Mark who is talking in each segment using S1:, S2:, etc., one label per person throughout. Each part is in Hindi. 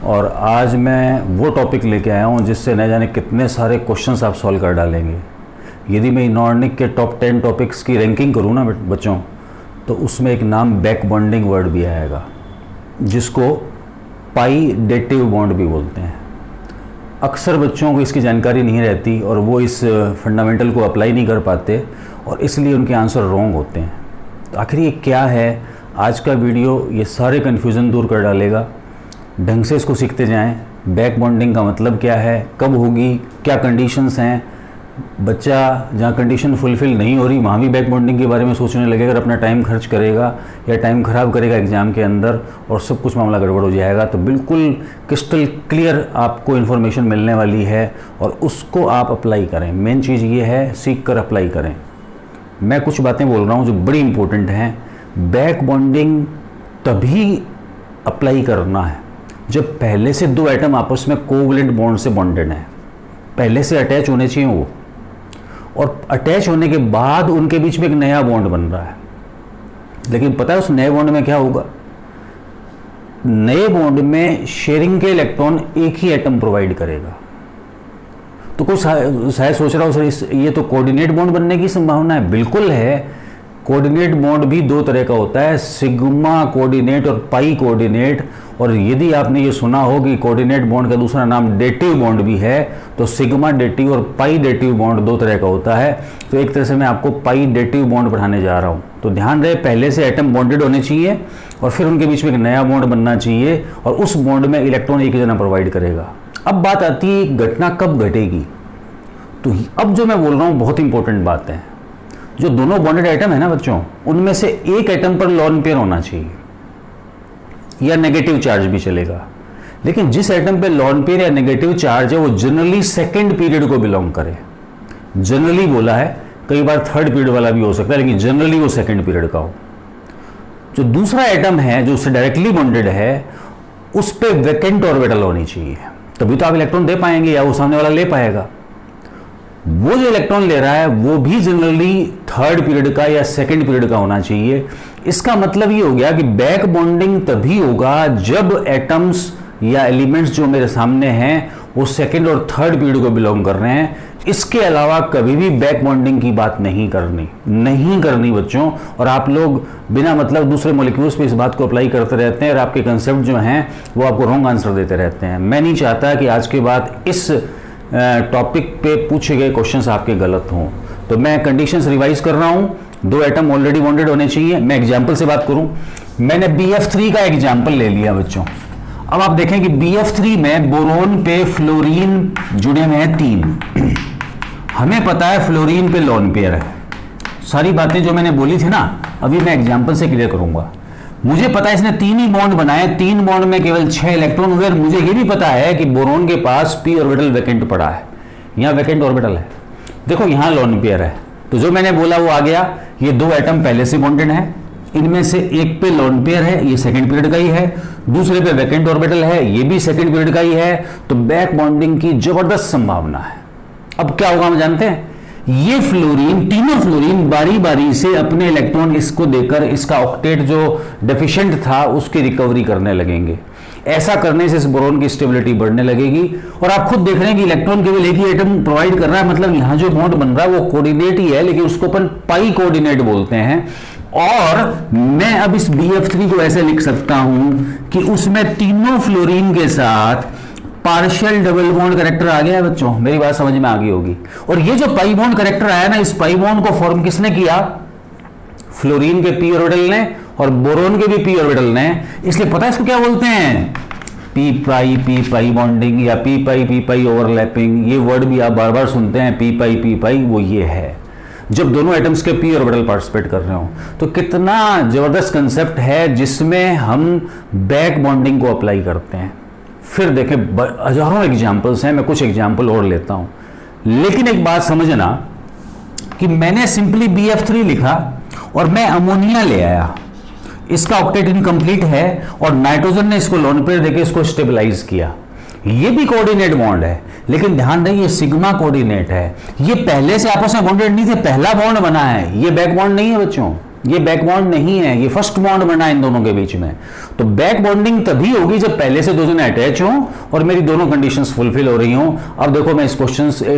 S1: और आज मैं वो टॉपिक लेके आया हूँ जिससे न जाने कितने सारे क्वेश्चंस आप सॉल्व कर डालेंगे। यदि मैं इनऑर्गेनिक के टॉप 10 टॉपिक्स की रैंकिंग करूँ ना बच्चों, तो उसमें एक नाम बैक बॉन्डिंग वर्ड भी आएगा, जिसको पाई डेटिव बॉन्ड भी बोलते हैं। अक्सर बच्चों को इसकी जानकारी नहीं रहती और वो इस फंडामेंटल को अप्लाई नहीं कर पाते और इसलिए उनके आंसर रॉन्ग होते हैं। तो आखिर ये क्या है, आज का वीडियो ये सारे कन्फ्यूज़न दूर कर डालेगा। ढंग से इसको सीखते जाएं। बैक बॉन्डिंग का मतलब क्या है, कब होगी, क्या कंडीशंस हैं। बच्चा जहाँ कंडीशन फुलफ़िल नहीं हो रही वहाँ भी बैक बॉन्डिंग के बारे में सोचने लगेगा, अपना टाइम खर्च करेगा या टाइम ख़राब करेगा एग्ज़ाम के अंदर और सब कुछ मामला गड़बड़ हो जाएगा। तो बिल्कुल क्रिस्टल क्लियर आपको इन्फॉर्मेशन मिलने वाली है और उसको आप अप्लाई करें। मेन चीज़ ये है, सीख कर अप्लाई करें। मैं कुछ बातें बोल रहा हूँ जो बड़ी इंपॉर्टेंट हैं। बैक बॉन्डिंग तभी अप्लाई करना है जब पहले से दो एटम आपस में कोवलेंट बॉन्ड से बॉन्डेड हैं, पहले से अटैच होने चाहिए वो, और अटैच होने के बाद उनके बीच में एक नया बॉन्ड बन रहा है। लेकिन पता है उस नए बॉन्ड में क्या होगा? नए बॉन्ड में शेयरिंग के इलेक्ट्रॉन एक ही एटम प्रोवाइड करेगा। तो कोई शायद सोच रहा हो सर ये तो कोऑर्डिनेट बॉन्ड बनने की संभावना है। बिल्कुल है। कोऑर्डिनेट बॉन्ड भी दो तरह का होता है, सिग्मा कोऑर्डिनेट और पाई कोऑर्डिनेट। और यदि आपने ये सुना हो कि कोऑर्डिनेट बॉन्ड का दूसरा नाम डेटिव बॉन्ड भी है, तो सिग्मा डेटिव और पाई डेटिव बॉन्ड दो तरह का होता है। तो एक तरह से मैं आपको पाई डेटिव बॉन्ड पढ़ाने जा रहा हूँ। तो ध्यान रहे, पहले से एटम बॉन्डेड होने चाहिए और फिर उनके बीच में एक नया बॉन्ड बनना चाहिए और उस बॉन्ड में इलेक्ट्रॉन एक ही जना प्रोवाइड करेगा। अब बात आती है घटना कब घटेगी। तो अब जो मैं बोल रहा हूँ बहुत इंपॉर्टेंट बात है। जो दोनों बॉन्डेड एटम है ना बच्चों, उनमें से एक एटम पर लोन पेयर होना चाहिए या नेगेटिव चार्ज भी चलेगा। लेकिन जिस एटम पे लोन पेयर या नेगेटिव चार्ज है वो जनरली सेकंड पीरियड को बिलोंग करे। जनरली बोला है, कई बार थर्ड पीरियड वाला भी हो सकता है, लेकिन जनरली वो सेकंड पीरियड का हो। जो दूसरा एटम है जो उससे डायरेक्टली बॉन्डेड है, उस पे वैकेंट ऑर्बिटल होनी चाहिए, तभी तो आप इलेक्ट्रॉन दे पाएंगे या वो सामने वाला ले पाएगा। वो जो इलेक्ट्रॉन ले रहा है वो भी जनरली थर्ड पीरियड का या सेकंड पीरियड का होना चाहिए। इसका मतलब ये हो गया कि बैक बॉन्डिंग तभी होगा जब एटम्स या एलिमेंट्स जो मेरे सामने हैं वो सेकंड और थर्ड पीरियड को बिलोंग कर रहे हैं। इसके अलावा कभी भी बैक बॉन्डिंग की बात नहीं करनी बच्चों। और आप लोग बिना मतलब दूसरे मॉलिक्यूल्स पे इस बात को अप्लाई करते रहते हैं और आपके कंसेप्ट जो हैं वो आपको रॉन्ग आंसर देते रहते हैं। मैं नहीं चाहता कि आज के बाद इस टॉपिक पे पूछे गए क्वेश्चंस आपके गलत हों। तो मैं कंडीशंस रिवाइज कर रहा हूं। दो एटम ऑलरेडी बॉन्डेड होने चाहिए। मैं एग्जांपल से बात करूं, मैंने BF3 का एग्जांपल ले लिया बच्चों। अब आप देखें कि BF3 में बोरोन पे फ्लोरीन जुड़े हुए हैं 3। हमें पता है फ्लोरीन पे लोन पेयर है। सारी बातें जो मैंने बोली थी ना, अभी मैं एग्जाम्पल से क्लियर करूंगा। मुझे पता है इसने 3 ही बॉन्ड बनाए, 3 बॉन्ड में केवल 6 इलेक्ट्रॉन हुए। मुझे ये भी पता है कि बोरोन के पास p ऑर्बिटल वैकेंट पड़ा है, यहाँ वैकेंट ऑर्बिटल है। देखो यहाँ लोन पेयर है, तो जो मैंने बोला वो आ गया। ये दो एटम पहले से बॉन्डेड है, इनमें से एक पे लोन पेयर है, ये सेकंड पीरियड का ही है। दूसरे पे वैकेंट ऑर्बिटल है, ये भी सेकंड पीरियड का ही है। तो बैक बॉन्डिंग की जबरदस्त संभावना है। अब क्या होगा हम जानते हैं, ये फ्लोरीन, तीनों फ्लोरीन बारी बारी से अपने इलेक्ट्रॉन इसको देकर इसका ऑक्टेट जो डेफिशिएंट था उसकी रिकवरी करने लगेंगे। ऐसा करने से इस बोरोन की स्टेबिलिटी बढ़ने लगेगी। और आप खुद देख रहे हैं कि इलेक्ट्रॉन केवल एक ही एटम प्रोवाइड कर रहा है, मतलब यहां जो बॉन्ड बन रहा है वो कोऑर्डिनेट ही है, लेकिन उसको अपन पाई कोऑर्डिनेट बोलते हैं। और मैं अब इस BF3 को ऐसे लिख सकता हूं कि उसमें तीनों फ्लोरीन के साथ पार्शियल डबल बॉन्ड करेक्टर आ गया है बच्चों। मेरी बात समझ में आ गई होगी। और ये जो पाई बॉन्ड करेक्टर आया ना, इस पाई बॉन्ड को फॉर्म किसने किया? फ्लोरीन के p ऑर्बिटल ने और बोरोन के भी p ऑर्बिटल ने। इसलिए पता है इसको क्या बोलते हैं? p पाई बॉन्डिंग या p पाई ओवरलैपिंग। ये वर्ड भी आप बार बार सुनते हैं, p पाई, वो ये है जब दोनों एटम्स के p ऑर्बिटल पार्टिसिपेट कर रहे हो। तो कितना जबरदस्त कंसेप्ट है जिसमें हम बैक बॉन्डिंग को अप्लाई करते हैं। फिर देखें, हजारों एग्जाम्पल्स हैं, मैं कुछ एग्जाम्पल और लेता हूं। लेकिन एक बात समझना कि मैंने सिंपली BF3 लिखा और मैं अमोनिया ले आया, इसका ऑक्टेट इनकम्प्लीट है और नाइट्रोजन ने इसको लोन पेयर देके इसको स्टेबलाइज किया। ये भी कोऑर्डिनेट बॉन्ड है, लेकिन ध्यान रहे ये सिग्मा कोऑर्डिनेट है। ये पहले से आपस में बॉन्डेड नहीं थे, पहला बॉन्ड बना है, ये बैक बॉन्ड नहीं है बच्चों। ये बैक बॉन्ड नहीं है, ये फर्स्ट बॉन्ड बना इन दोनों के बीच में। तो बैक बॉन्डिंग तभी होगी जब पहले से दो जने अटैच हों और मेरी दोनों कंडीशंस फुलफिल हो रही हों। अब देखो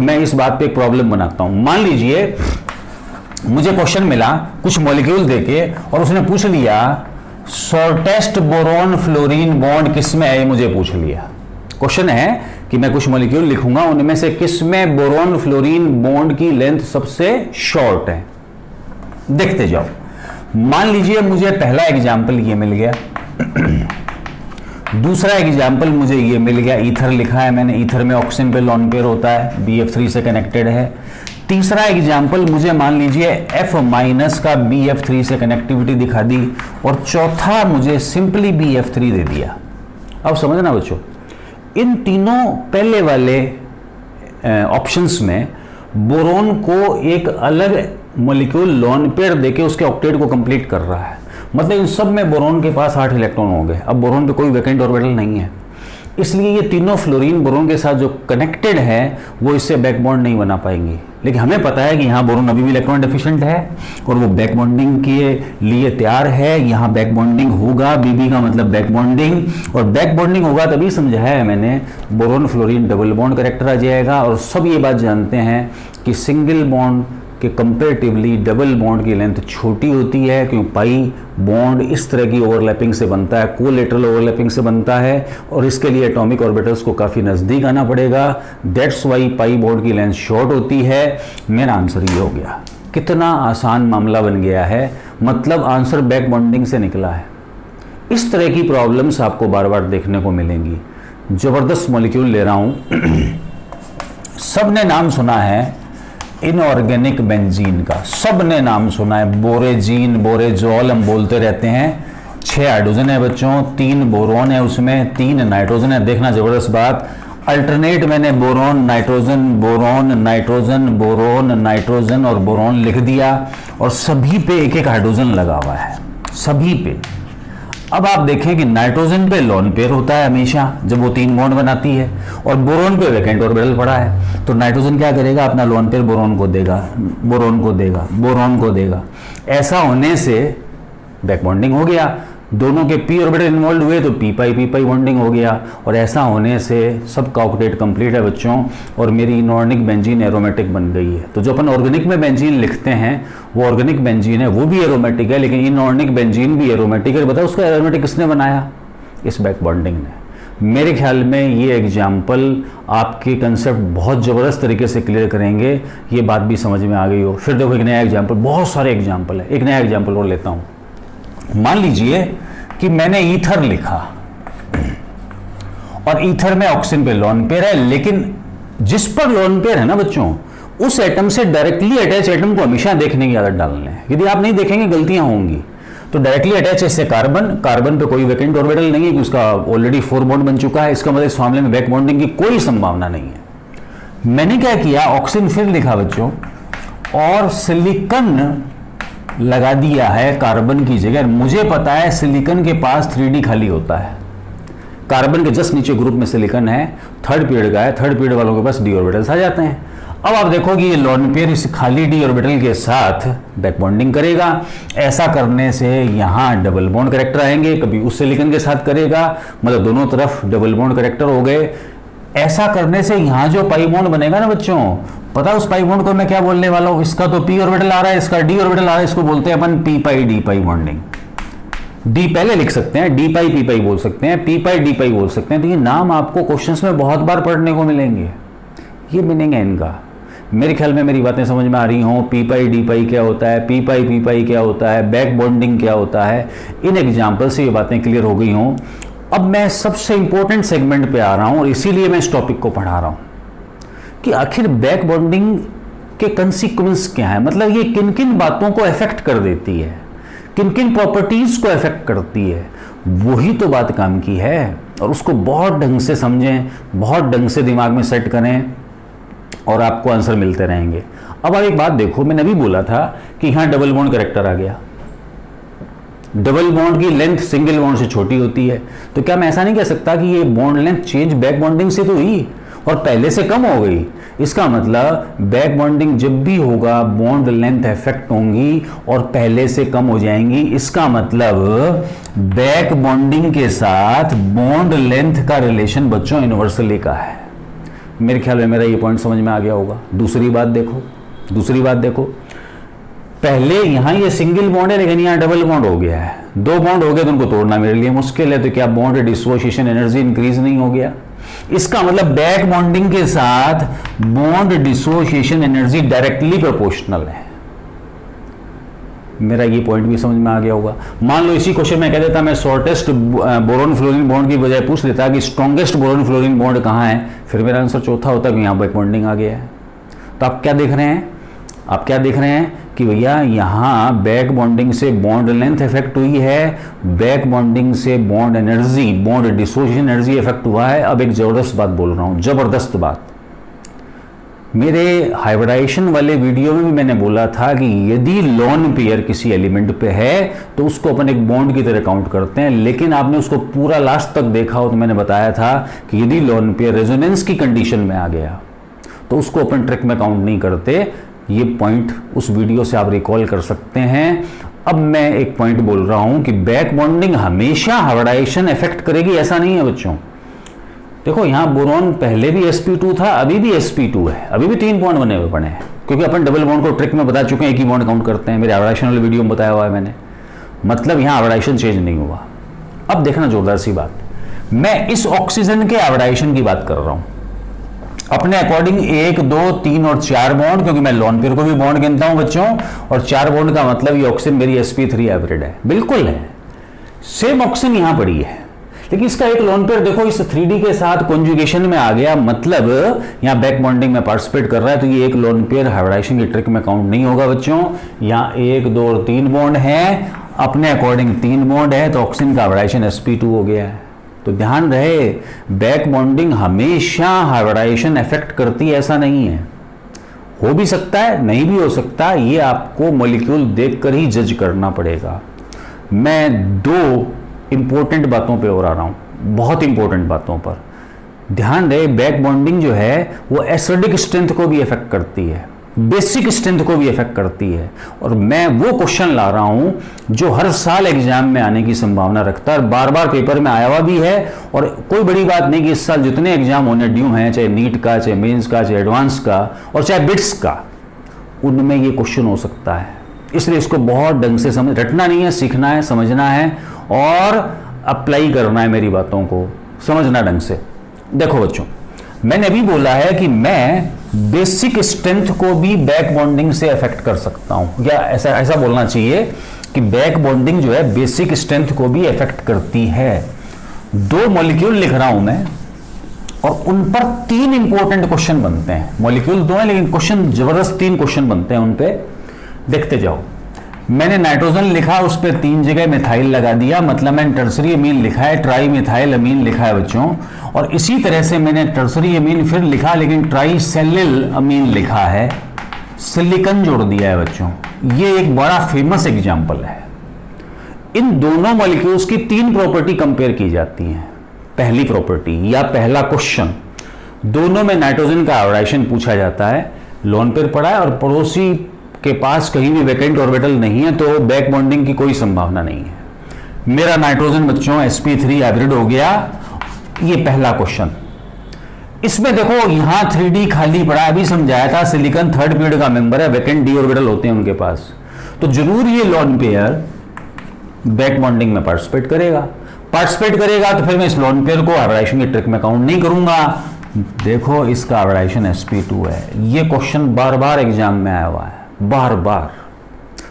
S1: मैं इस बात पे एक प्रॉब्लम बनाता हूं। मान लीजिए मुझे क्वेश्चन मिला कुछ मॉलिक्यूल देके और उसने पूछ लिया शॉर्टेस्ट बोरॉन फ्लोरीन बॉन्ड किसमें है, मुझे पूछ लिया। क्वेश्चन है कि मैं कुछ मॉलिक्यूल लिखूंगा, उनमें से किसमें बोरॉन फ्लोरीन बॉन्ड की लेंथ सबसे शॉर्ट है। देखते जाओ। मान लीजिए मुझे पहला एग्जाम्पल ये मिल गया, दूसरा एग्जाम्पल मुझे ये मिल गया, ईथर लिखा है मैंने, ईथर में ऑक्सीजन पे लॉन पेयर होता है, BF3 से कनेक्टेड है। तीसरा एग्जाम्पल मुझे मान लीजिए F- का BF3 से कनेक्टिविटी दिखा दी, और चौथा मुझे सिंपली BF3 दे दिया। अब समझना बच्चों, इन तीनों पहले वाले ऑप्शंस में बोरोन को एक अलग मॉलिक्यूल लॉन पेयर देके उसके ऑक्टेट को कंप्लीट कर रहा है। मतलब इन सब में बोरोन के पास 8 इलेक्ट्रॉन हो गए। अब बोरोन पे कोई वैकेंट ऑर्बिटल नहीं है, इसलिए ये तीनों फ्लोरीन बोरोन के साथ जो कनेक्टेड है वो इससे बैक बॉन्ड नहीं बना पाएंगी। लेकिन हमें पता है कि यहाँ बोरोन अभी भी इलेक्ट्रॉन डेफिशिएंट है और वो बैक बॉन्डिंग के लिए तैयार है। यहाँ बैक बॉन्डिंग होगा, BB का मतलब बैक बॉन्डिंग, और बैक बॉन्डिंग होगा तभी समझाया है मैंने, boron fluorine double bond character आ जाएगा। और सब ये बात जानते हैं कि सिंगल बॉन्ड कि कंपेरेटिवली डबल बॉन्ड की लेंथ छोटी होती है, क्योंकि पाई बॉन्ड इस तरह की ओवरलैपिंग से बनता है, कोलेटरल ओवरलैपिंग से बनता है, और इसके लिए एटॉमिक ऑर्बिटल्स को काफ़ी नज़दीक आना पड़ेगा। दैट्स वाई पाई बॉन्ड की लेंथ शॉर्ट होती है। मेरा आंसर ये हो गया। कितना आसान मामला बन गया है, मतलब आंसर बैक बॉन्डिंग से निकला है। इस तरह की प्रॉब्लम्स आपको बार बार देखने को मिलेंगी। ज़बरदस्त मॉलिक्यूल ले रहा हूँ, सब ने नाम सुना है इनऑर्गेनिक बेंजीन का, सब ने नाम सुना है। बोरेजीन, बोरेजोल हम बोलते रहते हैं। 6 हाइड्रोजन है बच्चों, 3 बोरोन है, उसमें 3 नाइट्रोजन है। देखना जबरदस्त बात, अल्टरनेट मैंने boron nitrogen boron nitrogen boron nitrogen और बोरोन लिख दिया, और सभी पे एक एक हाइड्रोजन लगा हुआ है, सभी पे। अब आप देखें कि नाइट्रोजन पे लॉन पेयर होता है हमेशा जब वो 3 बॉन्ड बनाती है, और बोरोन पे वैकेंट ऑर्बिटल पड़ा है, तो नाइट्रोजन क्या करेगा, अपना लॉन पेयर बोरोन को देगा, बोरोन को देगा, बोरोन को देगा। ऐसा होने से बैक बॉन्डिंग हो गया, दोनों के p ऑर्बिटल इन्वॉल्व हुए तो p पाई बॉन्डिंग हो गया, और ऐसा होने से सबका ऑक्टेट कंप्लीट है बच्चों, और मेरी इनऑर्गेनिक बेंजीन एरोमेटिक बन गई है। तो जो अपन ऑर्गेनिक में बेंजीन लिखते हैं वो ऑर्गेनिक बेंजीन है, वो भी एरोमेटिक है, लेकिन इनऑर्गेनिक बेंजीन भी एरोमेटिक है। बताओ उसका एरोमेटिक किसने बनाया, इस बैक बॉन्डिंग ने। मेरे ख्याल में ये एग्जाम्पल आपके कंसेप्ट बहुत ज़बरदस्त तरीके से क्लियर करेंगे, ये बात भी समझ में आ गई हो। फिर देखो एक नया एग्जाम्पल, बहुत सारे एग्जाम्पल है, एक नया एग्जाम्पल और लेता हूँ। मान लीजिए कि मैंने ईथर लिखा और ईथर में ऑक्सीजन पे लॉन पेयर है, लेकिन जिस पर लॉन पेयर है ना बच्चों, उस एटम से डायरेक्टली अटैच एटम को हमेशा देखने की आदत डालना है। यदि आप नहीं देखेंगे गलतियां होंगी। तो डायरेक्टली अटैच है इससे कार्बन, कार्बन पे कोई वैकेंट ऑर्बिटल नहीं है क्योंकि उसका ऑलरेडी 4 बॉन्ड बन चुका है। इसका मतलब इस मामले में बैक बॉन्डिंग की कोई संभावना नहीं है। मैंने क्या किया, ऑक्सीजन फिर लिखा बच्चों, और सिलिकॉन लगा दिया है कार्बन की जगह। मुझे पता है सिलिकॉन के पास 3D खाली होता है, कार्बन के जस्ट नीचे ग्रुप में सिलिकॉन है, थर्ड पीरियड का है, थर्ड पीरियड वालों के पास d ऑर्बिटल्स आ जाते हैं। अब आप देखो कि ये लॉन पेयर इस खाली d ऑर्बिटल के साथ बैक बॉन्डिंग करेगा। ऐसा करने से यहाँ डबल बॉन्ड करेक्टर आएंगे, कभी उस सिलिकॉन के साथ करेगा, मतलब दोनों तरफ डबल बॉन्ड करेक्टर हो गए। ऐसा करने से यहाँ जो पाई बॉन्ड बनेगा ना बच्चों, पता है उस पाई बॉन्ड को मैं क्या बोलने वाला हूँ, इसका तो p ऑर्बिटल आ रहा है, इसका d ऑर्बिटल आ रहा है, इसको बोलते हैं अपन p पाई d पाई बॉन्डिंग। d पहले लिख सकते हैं, d पाई p पाई बोल सकते हैं, p पाई d पाई बोल सकते हैं। तो ये नाम आपको क्वेश्चंस में बहुत बार पढ़ने को मिलेंगे, ये मीनिंग है इनका। मेरे ख्याल में मेरी बातें समझ में आ रही हों। p पाई d पाई क्या होता है, p पाई क्या होता है, बैक बॉन्डिंग क्या होता है, इन एग्जाम्पल से ये बातें क्लियर हो गई हों। अब मैं सबसे इंपॉर्टेंट सेगमेंट पे आ रहा हूं, और इसीलिए मैं इस टॉपिक को पढ़ा रहा हूं कि आखिर बैक बॉन्डिंग के कंसीक्वेंस क्या है, मतलब ये किन किन बातों को इफेक्ट कर देती है, किन किन प्रॉपर्टीज को इफेक्ट करती है। वही तो बात काम की है, और उसको बहुत ढंग से समझें, बहुत ढंग से दिमाग में सेट करें, और आपको आंसर मिलते रहेंगे। अब आप एक बात देखो, मैंने अभी बोला था कि यहां डबल बॉन्ड करेक्टर आ गया। डबल बॉन्ड की लेंथ सिंगल बॉन्ड से छोटी होती है, तो क्या मैं ऐसा नहीं कह सकता कि ये bond length change back bonding से तो हुई, और पहले से कम हो गई, इसका मतलब बैक बॉन्डिंग जब भी होगा बॉन्ड लेंथ इफेक्ट होंगी और पहले से कम हो जाएंगी। इसका मतलब बैक बॉन्डिंग के साथ बॉन्ड लेंथ का रिलेशन बच्चों यूनिवर्सली का है। मेरे ख्याल में मेरा ये पॉइंट समझ में आ गया होगा। दूसरी बात देखो, पहले यहां ये सिंगल बॉन्ड है लेकिन यहां डबल बॉन्ड हो गया है। दो बॉन्ड हो गए तो उनको तोड़ना मेरे लिए मुश्किल है, तो क्या बॉन्ड डिसोसिएशन एनर्जी इंक्रीज नहीं हो गया? इसका मतलब बैक बॉन्डिंग के साथ bond dissociation energy directly proportional है। मेरा ये पॉइंट भी समझ में आ गया होगा। मान लो इसी क्वेश्चन में कह देता मैं शॉर्टेस्ट बोरोन फ्लोरीन बॉन्ड की बजाय पूछ लेता कि स्ट्रॉन्गेस्ट बोरोन फ्लोरीन बॉन्ड कहां है, फिर मेरा आंसर चौथा होता कि यहां बैक बॉन्डिंग आ गया है। तो आप क्या देख रहे हैं कि भैया यहां बैक बॉन्डिंग से बॉन्ड लेंथ इफेक्ट हुई है, बैक बॉन्डिंग से bond energy, bond dissociation energy effect हुआ है। अब एक जबरदस्त बात बोल रहा हूं, जबरदस्त बात। मेरे हाइब्रिडाइजेशन वाले वीडियो में भी मैंने बोला था कि यदि लोन पेयर किसी एलिमेंट पे है तो उसको अपन एक बॉन्ड की तरह काउंट करते हैं, लेकिन आपने उसको पूरा लास्ट तक देखा हो तो मैंने बताया था कि यदि लोन पेयर रेजोनेंस की कंडीशन में आ गया तो उसको अपन ट्रिक में काउंट नहीं करते। ये पॉइंट उस वीडियो से आप रिकॉल कर सकते हैं। अब मैं एक पॉइंट बोल रहा हूं कि बैक बॉन्डिंग हमेशा हाइब्रिडाइजेशन इफेक्ट करेगी, ऐसा नहीं है बच्चों। देखो यहां बोरॉन पहले भी sp2 था, अभी भी sp2 है, अभी भी 3 बॉन्ड बने हुए पड़े हैं, क्योंकि अपन डबल बॉन्ड को ट्रिक में बता चुके हैं, एक ही बॉन्ड काउंट करते हैं। मेरे हाइब्रिडाइजेशन वाले वीडियो में बताया हुआ है मैंने। मतलब यहां हाइब्रिडाइजेशन चेंज नहीं हुआ। अब देखना जोरदार सी बात, मैं इस ऑक्सीजन के हाइब्रिडाइजेशन की बात कर रहा हूं अपने अकॉर्डिंग 1, 2, 3 और 4 बॉन्ड, क्योंकि मैं लोन पेयर को भी बॉन्ड गिनता हूं बच्चों, और 4 बॉन्ड का मतलब ये ऑक्सीजन मेरी sp3 हाइब्रिड है, बिल्कुल है। सेम ऑक्सीजन यहां पड़ी है, लेकिन इसका एक लोन पेयर देखो इस 3D के साथ कॉन्जुगेशन में आ गया, मतलब यहां बैक बॉन्डिंग में पार्टिसिपेट कर रहा है, तो ये एक लोन पेयर हाइब्रिडाइजेशन की ट्रिक में काउंट नहीं होगा बच्चों। यहां 1, 2 और 3 बॉन्ड है, अपने अकॉर्डिंग 3 बॉन्ड है, तो ऑक्सीजन का हाइब्रिडाइजेशन sp2 हो गया है। तो ध्यान रहे, बैक बॉन्डिंग हमेशा हाइब्रिडाइजेशन इफेक्ट करती है, ऐसा नहीं है। हो भी सकता है, नहीं भी हो सकता, ये आपको मॉलिक्यूल देखकर ही जज करना पड़ेगा। मैं 2 इंपॉर्टेंट बातों पे और आ रहा हूं, बहुत इंपॉर्टेंट बातों पर ध्यान रहे। बैक बॉन्डिंग जो है वो एसिडिक स्ट्रेंथ को भी इफेक्ट करती है, बेसिक स्ट्रेंथ को भी इफेक्ट करती है, और मैं वो क्वेश्चन ला रहा हूं जो हर साल एग्जाम में आने की संभावना रखता है, और बार बार पेपर में आया हुआ भी है। और कोई बड़ी बात नहीं कि इस साल जितने एग्जाम होने ड्यू हैं, चाहे नीट का, चाहे मेंस का, चाहे एडवांस का, और चाहे बिट्स का, उनमें ये क्वेश्चन हो सकता है। इसलिए इसको बहुत ढंग से समझ, रटना नहीं है, सीखना है, समझना है और अप्लाई करना है, मेरी बातों को समझना ढंग से। देखो बच्चों, मैंने अभी बोला है कि मैं बेसिक स्ट्रेंथ को भी बैक बॉन्डिंग से अफेक्ट कर सकता हूं, या ऐसा बोलना चाहिए कि बैक बॉन्डिंग जो है बेसिक स्ट्रेंथ को भी अफेक्ट करती है। 2 मॉलिक्यूल लिख रहा हूं मैं, और उन पर 3 इंपॉर्टेंट क्वेश्चन बनते हैं। मॉलिक्यूल 2 है लेकिन क्वेश्चन जबरदस्त 3 क्वेश्चन बनते हैं उन पे, देखते जाओ। मैंने नाइट्रोजन लिखा, उस पर 3 जगह मिथाइल लगा दिया, मतलब मैंने टर्सरी अमीन लिखा है, ट्राई मिथाइल अमीन लिखा है बच्चों। और इसी तरह से मैंने टर्सरी अमीन फिर लिखा, लेकिन ट्राइसेलिल अमीन लिखा है, सिलिकॉन जोड़ दिया है बच्चों। ये एक बड़ा फेमस एग्जाम्पल है। इन दोनों मॉलिक्यूल्स की 3 प्रॉपर्टी कंपेयर की जाती हैं। पहली प्रॉपर्टी या पहला क्वेश्चन, दोनों में नाइट्रोजन का हाइब्रिडाइजेशन पूछा जाता है, लोन पेयर पड़ा है और पड़ोसी के पास कहीं भी वैकेंट ऑर्बिटल नहीं है, तो बैक बॉन्डिंग की कोई संभावना नहीं है। मेरा नाइट्रोजन बच्चों sp3 हाइब्रिड हो गया, ये पहला क्वेश्चन। इसमें देखो यहां 3D खाली पड़ा, अभी समझाया था, सिलिकॉन 3rd पीरियड का मेंबर है, वैकेंट d ऑर्बिटल होते हैं उनके पास, तो जरूर ये लोन पेयर बैक बॉन्डिंग में पार्टिसिपेट करेगा। तो फिर मैं इस लोन पेयर को हाइब्रिडाइजेशन की ट्रिक में काउंट नहीं करूंगा। देखो इसका हाइब्रिडाइजेशन sp2 है, ये क्वेश्चन बार बार एग्जाम में आया हुआ है, बार बार।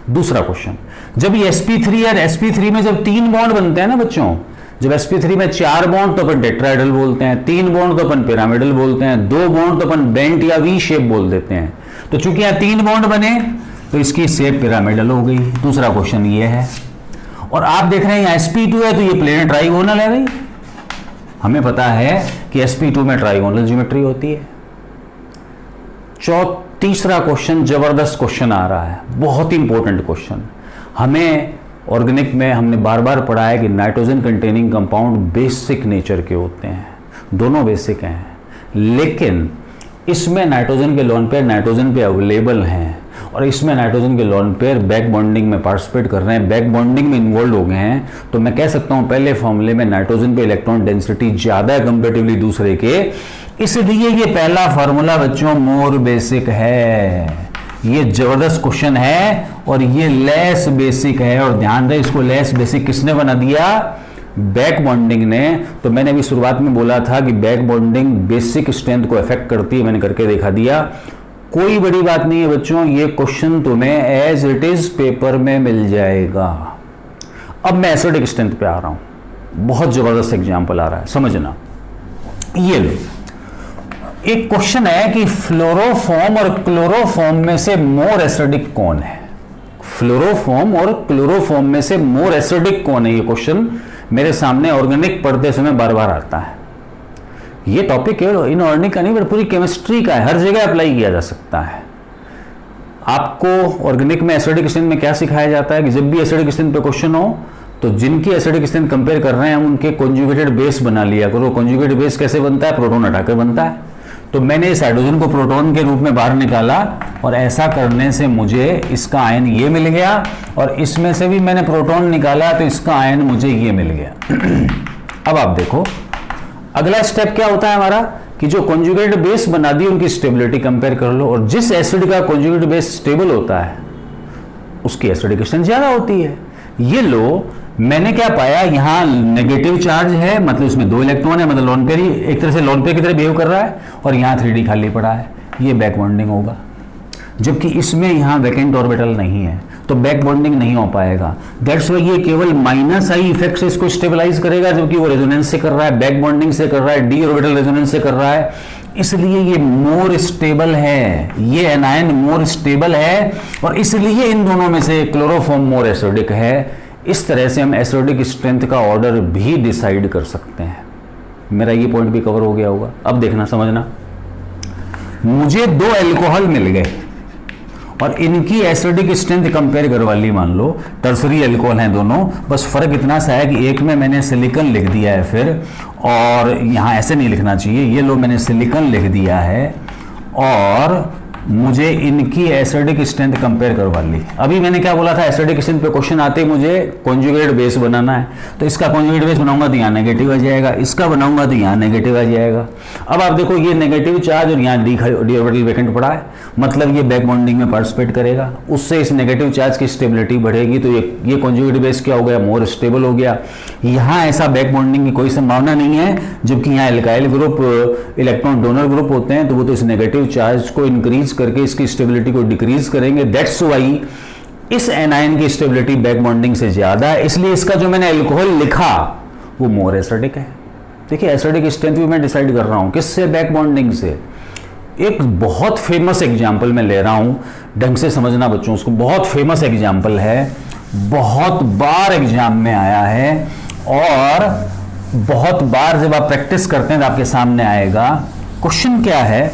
S1: दूसरा क्वेश्चन, जब ये sp3 है, sp3 में जब 3 बॉन्ड बनते हैं ना बच्चों, जब sp3 में 4 बॉन्ड तो अपन टेट्राहेड्रल बोलते हैं, 3 बॉन्ड तो अपन पिरामिडल बोलते हैं, 2 बॉन्ड तो अपन बेंट या वी शेप बोल देते हैं। तो चूंकि यहां 3 बॉन्ड बने तो इसकी शेप पिरामिडल हो गई। दूसरा क्वेश्चन ये है, और आप देख रहे हैं यहां sp2 है तो ये प्लेन ट्राइगोनल है भाई, हमें पता है कि sp2 में ट्राइगोनल ज्योमेट्री होती है। तीसरा क्वेश्चन जबरदस्त क्वेश्चन आ रहा है, बहुत इंपॉर्टेंट क्वेश्चन। हमें ऑर्गेनिक में हमने बार बार पढ़ा है कि nitrogen containing compound basic nature के होते हैं, दोनों बेसिक हैं, लेकिन इसमें नाइट्रोजन के लोन पेयर नाइट्रोजन पे अवेलेबल हैं और इसमें नाइट्रोजन के लोन पेयर बैक बॉन्डिंग में पार्टिसिपेट कर रहे हैं, बैक बॉन्डिंग में इन्वॉल्व हो गए हैं, तो मैं कह सकता हूं पहले फॉर्मूले में नाइट्रोजन पे इलेक्ट्रॉन डेंसिटी ज्यादा है कंपेरेटिवली दूसरे के, इसलिए ये पहला फार्मूला बच्चों मोर बेसिक है। ये जबरदस्त क्वेश्चन है और ये लेस बेसिक है, और ध्यान रहे इसको लेस बेसिक किसने बना दिया? बैक बॉन्डिंग ने। तो मैंने अभी शुरुआत में बोला था कि बैक बॉन्डिंग बेसिक स्ट्रेंथ को अफेक्ट करती है, मैंने करके दिखा दिया। कोई बड़ी बात नहीं है बच्चों, ये क्वेश्चन तुम्हें एज इट इज पेपर में मिल जाएगा। अब मैं एसिडिक स्ट्रेंथ पे आ रहा हूं, बहुत जबरदस्त एग्जांपल आ रहा है, समझना। ये लो, एक क्वेश्चन है कि फ्लोरोफॉर्म और क्लोरोफॉर्म में से मोर एसिडिक कौन है? फ्लोरोफॉर्म और क्लोरोफॉर्म में से मोर एसिडिक कौन है? ये क्वेश्चन मेरे सामने ऑर्गेनिक पढ़ते समय बार बार आता है। ये टॉपिक है इनऑर्गेनिक का नहीं, पर पूरी केमिस्ट्री का है, हर जगह अप्लाई किया जा सकता है। आपको ऑर्गेनिक में एसिडिक स्ट्रेंथ में क्या सिखाया जाता है कि जब भी एसिडिक स्ट्रेंथ पे क्वेश्चन हो तो जिनकी एसिडिक स्ट्रेंथ कंपेयर कर रहे हैं हम उनके कॉन्जुगेटेड बेस बना लिया करो। कॉन्जुगेटेड बेस कैसे बनता है? प्रोटॉन हटाकर बनता है। तो मैंने इस हाइड्रोजन को प्रोटॉन के रूप में बाहर निकाला और ऐसा करने से मुझे इसका आयन ये मिल गया, और इसमें से भी मैंने प्रोटॉन निकाला तो इसका आयन मुझे ये मिल गया। अब आप देखो अगला स्टेप क्या होता है हमारा कि जो कॉन्जुगेट बेस बना दी उनकी स्टेबिलिटी कंपेयर कर लो, और जिस एसिड का कॉन्जुगेट बेस स्टेबल होता है उसकी एसिडिक स्ट्रेंथ ज्यादा होती है। ये लो, मैंने क्या पाया, यहां नेगेटिव चार्ज है, मतलब इसमें 2 इलेक्ट्रॉन है, मतलब लोन पेयर ही एक तरह से लोन पेयर की तरह बिहेव कर रहा है, और यहां 3D खाली पड़ा है, ये बैक बॉन्डिंग होगा। जबकि इसमें यहां वैकेंट ऑर्बिटल नहीं है तो बैक बॉन्डिंग नहीं हो पाएगा। दैट्स वाई ये केवल माइनस आई इफेक्ट से इसको स्टेबलाइज करेगा, जबकि वो रेजोनेंस से कर रहा है, बैक बॉन्डिंग से कर रहा है, डी ऑर्बिटल रेजोनेंस से कर रहा है, इसलिए ये मोर स्टेबल है, ये एनायन मोर स्टेबल है, और इसलिए इन दोनों में से क्लोरोफॉर्म मोर एसिडिक है। इस तरह से हम एसिडिक स्ट्रेंथ का ऑर्डर भी डिसाइड कर सकते हैं। मेरा ये पॉइंट भी कवर हो गया होगा। अब देखना समझना, मुझे 2 अल्कोहल मिल गए और इनकी एसिडिक स्ट्रेंथ कंपेयर करवा ली, मान लो टर्सरी अल्कोहल हैं दोनों, बस फर्क इतना सा है कि एक में मैंने सिलिकॉन लिख दिया है फिर, और यहां ऐसे नहीं लिखना चाहिए, ये लो मैंने सिलिकॉन लिख दिया है और मुझे इनकी एसिडिक स्ट्रेंथ कंपेयर करवा ली। अभी मैंने क्या बोला था, एसिडिक स्ट्रेंथ पे क्वेश्चन आते ही मुझे कॉन्जुगेट बेस बनाना है, तो इसका कॉन्जुगेट बेस बनाऊंगा तो यहाँ नेगेटिव आ जाएगा, इसका बनाऊंगा तो यहाँ नेगेटिव आ जाएगा। अब आप देखो ये नेगेटिव चार्ज और यहाँ डी ऑर्बिटल वैकेंट पड़ा है, मतलब ये बैक बॉन्डिंग में पार्टिसिपेट करेगा, उससे इस नेगेटिव चार्ज की स्टेबिलिटी बढ़ेगी, तो ये कॉन्जुगेट बेस क्या हो गया, मोर स्टेबल हो गया। यहाँ ऐसा बैक बॉन्डिंग की कोई संभावना नहीं है, जबकि यहाँ alkyl group electron donor group होते हैं, तो वो तो इस नेगेटिव चार्ज को इंक्रीज करके इसकी स्टेबिलिटी को डिक्रीज करेंगे। दैट्स व्हाई इस एनायन की स्टेबिलिटी बैक बॉन्डिंग से ज्यादा है, इसलिए इसका जो मैंने अल्कोहल लिखा वो मोर एसिडिक है। देखिए एसिडिक स्ट्रेंथ भी मैं डिसाइड कर रहा हूं किससे, बैक बॉन्डिंग से। एक बहुत फेमस एग्जांपल मैं ले रहा हूं, ढंग से समझना बच्चों उसको, बहुत फेमस एग्जांपल है, बहुत बार एग्जाम में आया है, और बहुत बार जब आप प्रैक्टिस करते हैं तो आपके सामने आएगा। क्वेश्चन क्या है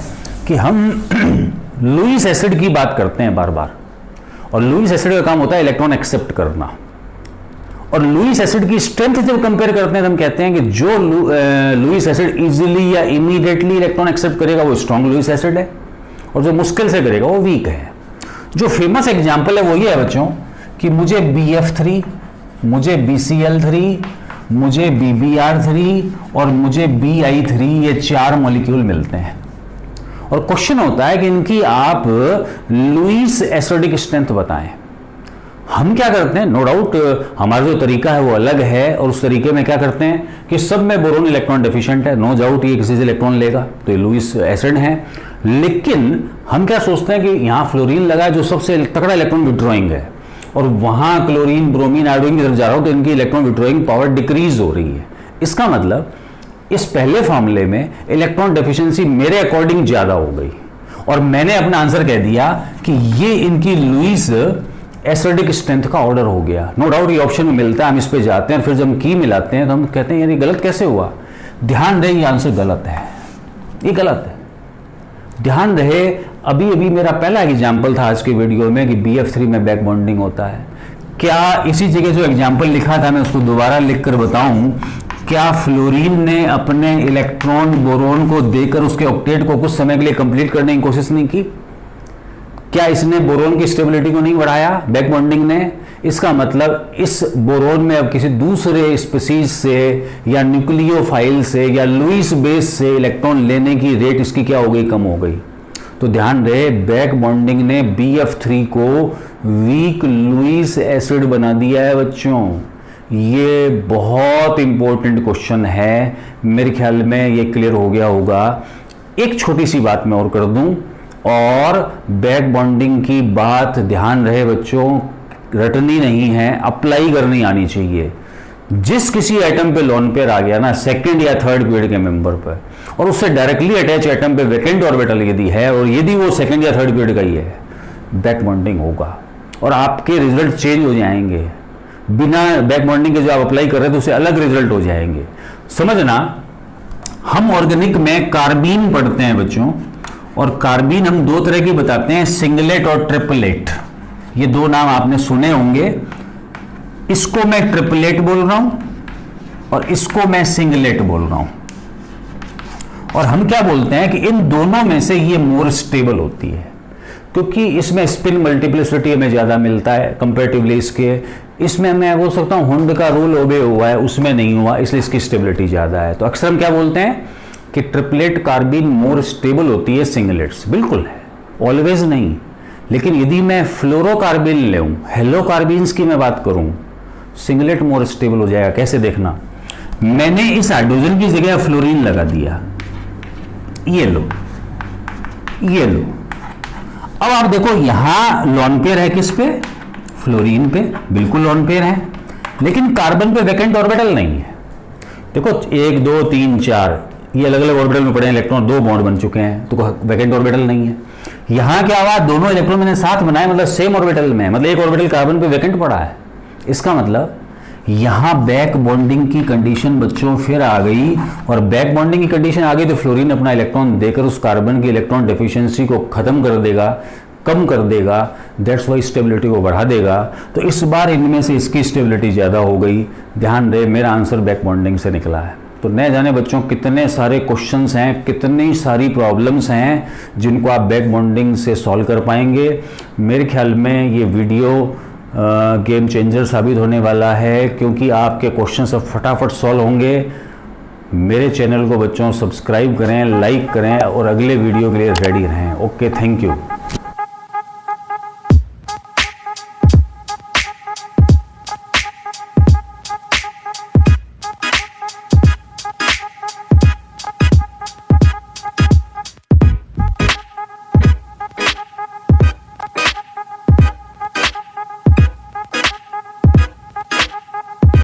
S1: कि हम लुईस एसिड की बात करते हैं बार बार, और लुईस एसिड का काम होता है इलेक्ट्रॉन एक्सेप्ट करना, और लुईस एसिड की स्ट्रेंथ जब कंपेयर करते हैं तो हम कहते हैं कि जो लुईस एसिड इजीली या इमीडिएटली इलेक्ट्रॉन एक्सेप्ट करेगा वो स्ट्रॉन्ग लुईस एसिड है, और जो मुश्किल से करेगा वो वीक है। जो फेमस एग्जांपल है वो ये है बच्चों कि मुझे BF3, मुझे BCl3, मुझे BBr3 और मुझे BI3, ये 4 मॉलिक्यूल मिलते हैं, और क्वेश्चन होता है कि इनकी आप लुईस एसिडिक स्ट्रेंथ बताएं। हम क्या करते हैं, नो डाउट हमारा जो तरीका है वो अलग है, और उस तरीके में क्या करते हैं कि सब में बोरोन इलेक्ट्रॉन डेफिशिएंट है, नो डाउट ये किसी से इलेक्ट्रॉन लेगा तो ये लुईस एसिड है। लेकिन हम क्या सोचते हैं कि यहाँ फ्लोरीन लगा जो सबसे तगड़ा इलेक्ट्रॉन विड्रॉइंग है, और वहां क्लोरीन ब्रोमीन आयोडीन की तरफ जा रहा हूं तो इनकी इलेक्ट्रॉन विड्रॉइंग पावर डिक्रीज हो रही है। इसका मतलब इस पहले फॉर्मूले में इलेक्ट्रॉन डेफिशिएंसी मेरे अकॉर्डिंग ज्यादा हो गई, और मैंने अपना आंसर कह दिया कि ये इनकी लुईस एसिडिक स्ट्रेंथ का ऑर्डर हो गया। नो डाउट ये ऑप्शन में मिलता है, हम इस पे जाते हैं, फिर जब हम की मिलाते हैं तो हम कहते हैं यार ये गलत कैसे हुआ। ध्यान रहे ये आंसर गलत है, ये गलत है, ध्यान रहे। अभी अभी मेरा पहला एग्जाम्पल था आज के वीडियो में कि BF3 में बैक बॉन्डिंग होता है। क्या इसी जगह जो एग्जाम्पल लिखा था मैं उसको दोबारा लिख कर बताऊं, क्या फ्लोरीन ने अपने इलेक्ट्रॉन बोरोन को देकर उसके ऑक्टेट को कुछ समय के लिए कंप्लीट करने की कोशिश नहीं की? क्या इसने बोरोन की स्टेबिलिटी को नहीं बढ़ाया बैक बॉन्डिंग ने? इसका मतलब इस बोरोन में अब किसी दूसरे स्पीसीज से या न्यूक्लियोफाइल से या लुईस बेस से इलेक्ट्रॉन लेने की रेट इसकी क्या हो गई? कम हो गई। तो ध्यान रहे, बैक बॉन्डिंग ने BF3 को वीक लुईस एसिड बना दिया है बच्चों। ये बहुत इंपॉर्टेंट क्वेश्चन है, मेरे ख्याल में ये क्लियर हो गया होगा। एक छोटी सी बात मैं और कर दूं, और बैक बॉन्डिंग की बात ध्यान रहे बच्चों, रटनी नहीं है, अप्लाई करनी आनी चाहिए। जिस किसी एटम पे लोन पेयर आ गया ना सेकंड या थर्ड पीरियड के मेंबर पर, और उससे डायरेक्टली अटैच एटम पे वैकेंट ऑर्बिटल यदि है और यदि वो सेकंड या थर्ड पीरियड का ही है, बैक बॉन्डिंग होगा और आपके रिजल्ट चेंज हो जाएंगे। बिना बैक बॉन्डिंग के जो आप अप्लाई कर रहे थे उससे अलग रिजल्ट हो जाएंगे। समझना, हम ऑर्गेनिक में कार्बीन पढ़ते हैं बच्चों, और कार्बीन हम दो तरह की बताते हैं, सिंगलेट और ट्रिपलेट। ये दो नाम आपने सुने होंगे। इसको मैं ट्रिपलेट बोल रहा हूं और इसको मैं सिंगलेट बोल रहा हूं। और हम क्या बोलते हैं कि इन दोनों में से ये मोर स्टेबल होती है, क्योंकि इसमें स्पिन मल्टीप्लिसिटी हमें ज्यादा मिलता है कंपैरेटिवली इसके। इसमें मैं बोल सकता हूं हुंड का रूल ओबे हुआ है, उसमें नहीं हुआ, इसलिए इसकी स्टेबिलिटी ज्यादा है। तो अक्सर हम क्या बोलते हैं कि ट्रिपलेट कार्बीन मोर स्टेबल होती है सिंगलेट्स। बिल्कुल है, ऑलवेज नहीं। लेकिन यदि मैं फ्लोरोकार्बिन लूं, हेलोकार्बिन्स की मैं बात करूं, सिंगलेट मोर स्टेबल हो जाएगा। कैसे देखना, मैंने इस हाइड्रोजन की जगह फ्लोरीन लगा दिया, ये लो, ये लो। अब आप देखो यहां लॉन पेयर है किस पे? फ्लोरीन पे, बिल्कुल लॉन पेयर है, लेकिन कार्बन पे वैकेंट ऑर्बिटल नहीं है। देखो 1 2 3 4 ये अलग अलग ऑर्बिटल में पड़े हैं इलेक्ट्रॉन, 2 बॉन्ड बन चुके हैं, तो वैकेंट ऑर्बिटल नहीं है। यहां क्या हुआ, दोनों इलेक्ट्रॉन मैंने साथ बनाए, मतलब सेम ऑर्बिटल में, मतलब एक ऑर्बिटल कार्बन पे वैकेंट पड़ा है। इसका मतलब यहां बैक बॉन्डिंग की कंडीशन बच्चों फिर आ गई, और बैक बॉन्डिंग की कंडीशन आ गई तो फ्लोरीन अपना इलेक्ट्रॉन देकर उस कार्बन की इलेक्ट्रॉन डेफिशिएंसी को खत्म कर देगा, कम कर देगा, दैट्स वाई स्टेबिलिटी को बढ़ा देगा। तो इस बार इनमें से इसकी स्टेबिलिटी ज्यादा हो गई। ध्यान रहे, मेरा आंसर बैक बॉन्डिंग से निकला है। तो न जाने बच्चों कितने सारे क्वेश्चंस हैं, कितनी सारी प्रॉब्लम्स हैं जिनको आप बैक बॉन्डिंग से सॉल्व कर पाएंगे। मेरे ख्याल में ये वीडियो गेम चेंजर साबित होने वाला है, क्योंकि आपके क्वेश्चंस अब फटाफट सॉल्व होंगे। मेरे चैनल को बच्चों सब्सक्राइब करें, लाइक करें और अगले वीडियो के लिए रेडी रहें। Okay, thank you.